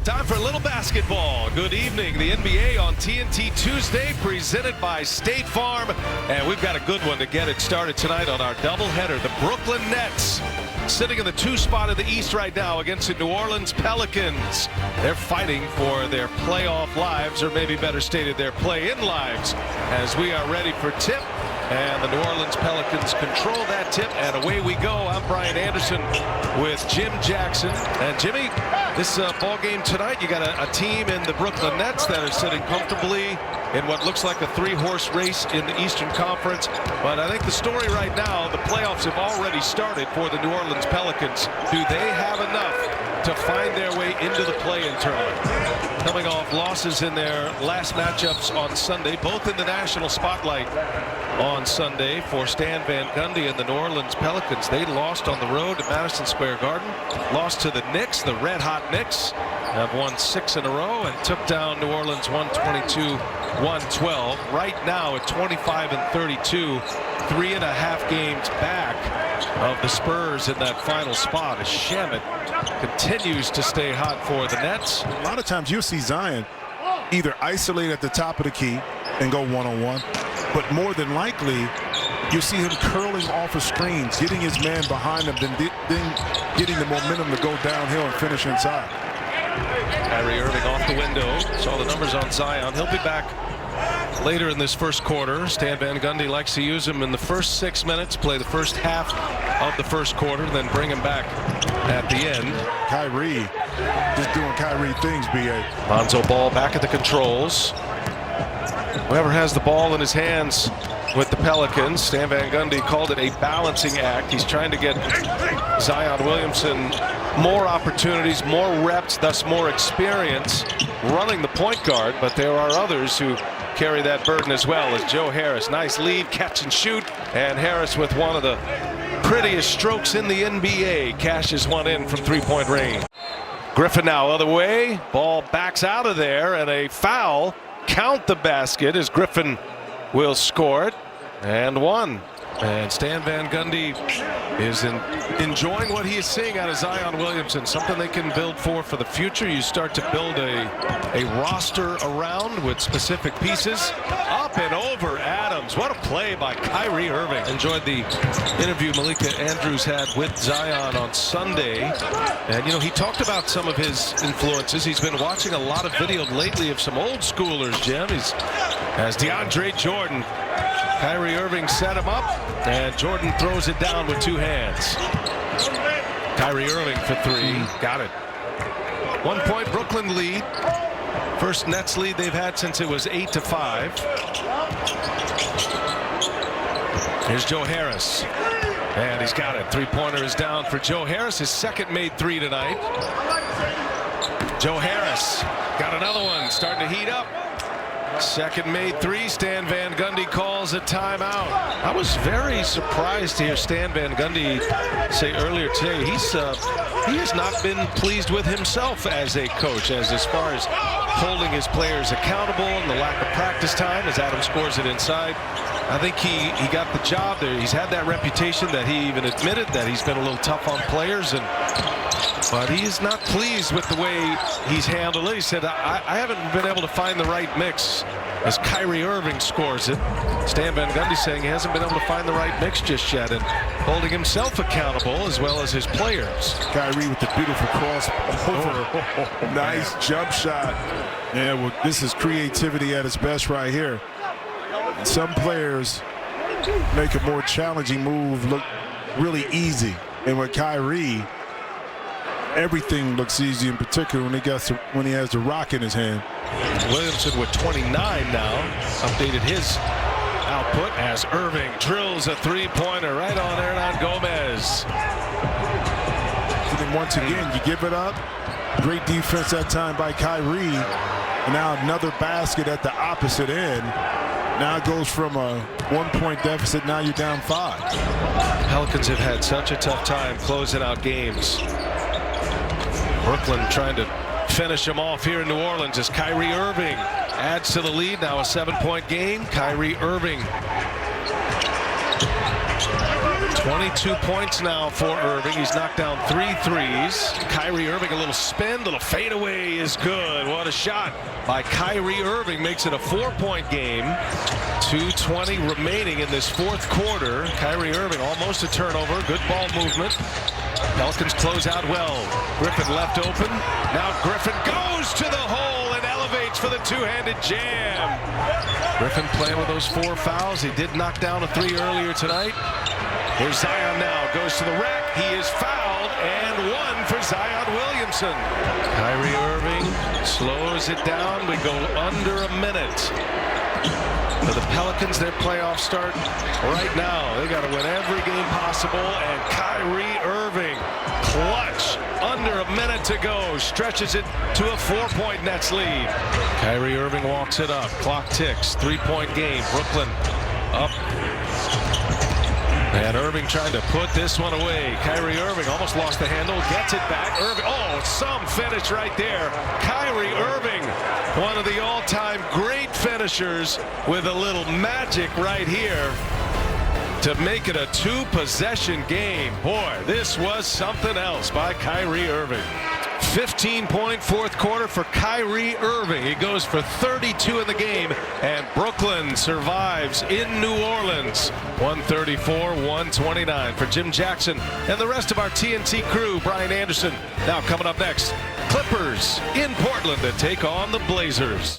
Time for a little basketball. Good evening. The NBA on TNT Tuesday, presented by State Farm. And we've got a good one to get it started tonight on our doubleheader. The Brooklyn Nets sitting in the 2 spot of the East right now against the New Orleans Pelicans. They're fighting for their playoff lives, or maybe better stated, their play-in lives, as we are ready for tip. And the New Orleans Pelicans control that tip, and away we go. I'm Brian Anderson with Jim Jackson. And Jimmy, this ball game tonight, you got a team in the Brooklyn Nets that are sitting comfortably in what looks like a 3-horse race in the Eastern Conference. But I think the story right now, the playoffs have already started for the New Orleans Pelicans. Do they have enough to find their way into the play-in tournament? Coming off losses in their last matchups on Sunday, both in the national spotlight on Sunday for Stan Van Gundy and the New Orleans Pelicans. They lost on the road at Madison Square Garden, lost to the Knicks. The red-hot Knicks have won 6 in a row and took down New Orleans 122-112. Right now at 25-32, 3.5 games back of the Spurs in that final spot, as Shamet continues to stay hot for the Nets. A lot of times you'll see Zion either isolate at the top of the key and go one-on-one, but more than likely you see him curling off of screens, getting his man behind him, then getting the momentum to go downhill and finish inside. Kyrie Irving off the window. Saw the numbers on Zion. He'll be back later in this first quarter. Stan Van Gundy likes to use him in the first 6 minutes, play the first half of the first quarter, then bring him back at the end. Kyrie just doing Kyrie things, B.A. Lonzo Ball back at the controls. Whoever has the ball in his hands with the Pelicans, Stan Van Gundy called it a balancing act. He's trying to get Zion Williamson more opportunities, more reps, thus more experience running the point guard, but there are others who carry that burden as well, as Joe Harris. Nice lead, catch and shoot, and Harris with one of the prettiest strokes in the NBA cashes one in from 3-point range. Griffin now other way, ball backs out of there, and a foul. Count the basket as Griffin will score it, and one. And Stan Van Gundy is enjoying what he is seeing out of Zion Williamson, something they can build for the future. You start to build a roster around with specific pieces. Up and over Adams. What a play by Kyrie Irving. Enjoyed the interview Malika Andrews had with Zion on Sunday. And, you know, he talked about some of his influences. He's been watching a lot of video lately of some old schoolers, Jim. As DeAndre Jordan. Kyrie Irving set him up, and Jordan throws it down with 2 hands. Kyrie Irving for 3. Got it. 1 point Brooklyn lead. First Nets lead they've had since it was 8-5. Here's Joe Harris. And he's got it. 3-pointer is down for Joe Harris. His second made 3 tonight. Joe Harris got another one. Starting to heat up. Second made 3. Stan Van Gundy calls a timeout. I was very surprised to hear Stan Van Gundy say earlier today he has not been pleased with himself as a coach, as far as holding his players accountable and the lack of practice time as Adam scores it inside. I think he got the job there. He's had that reputation that he even admitted that he's been a little tough on players, but he's not pleased with the way he's handled it. He said, I haven't been able to find the right mix, as Kyrie Irving scores it. Stan Van Gundy saying he hasn't been able to find the right mix just yet, and holding himself accountable as well as his players. Kyrie with the beautiful cross over. Nice jump shot. Yeah, well, this is creativity at its best right here. Some players make a more challenging move look really easy, and with Kyrie, everything looks easy, in particular when he has the rock in his hand. Williamson with 29 now, updated his output as Irving drills a 3-pointer right on Hernan Gomez. And then once again, you give it up. Great defense that time by Kyrie, and now another basket at the opposite end. Now it goes from a 1-point deficit. Now you're down 5. Pelicans have had such a tough time closing out games. Brooklyn trying to finish them off here in New Orleans as Kyrie Irving adds to the lead. Now a 7-point game. Kyrie Irving 22 points now for Irving. He's knocked down 3 threes. Kyrie Irving, a little spin, little fadeaway is good. What a shot by Kyrie Irving. Makes it a 4-point game. 2:20 remaining in this fourth quarter. Kyrie Irving almost a turnover. Good ball movement. Pelicans close out well. Griffin left open. Now Griffin goes to the hole and elevates for the two-handed jam. Griffin playing with those 4 fouls. He did knock down a 3 earlier tonight. Here's Zion now. Goes to the rack. He is fouled, and 1 for Zion Williamson. Kyrie Irving slows it down. We go under a minute. For the Pelicans, their playoff start right now. They got to win every game possible, and Kyrie Irving, clutch, under a minute to go, stretches it to a 4-point Nets lead. Kyrie Irving walks it up. Clock ticks. 3-point game. Brooklyn up. And Irving trying to put this one away. Kyrie Irving almost lost the handle, gets it back. Irving, oh, some finish right there. Kyrie Irving, one of the all-time great finishers, with a little magic right here to make it a 2-possession game. Boy, this was something else by Kyrie Irving. 15-point fourth quarter for Kyrie Irving. He goes for 32 in the game, and Brooklyn survives in New Orleans. 134-129 for Jim Jackson and the rest of our TNT crew. Brian Anderson now coming up next. Clippers in Portland to take on the Blazers.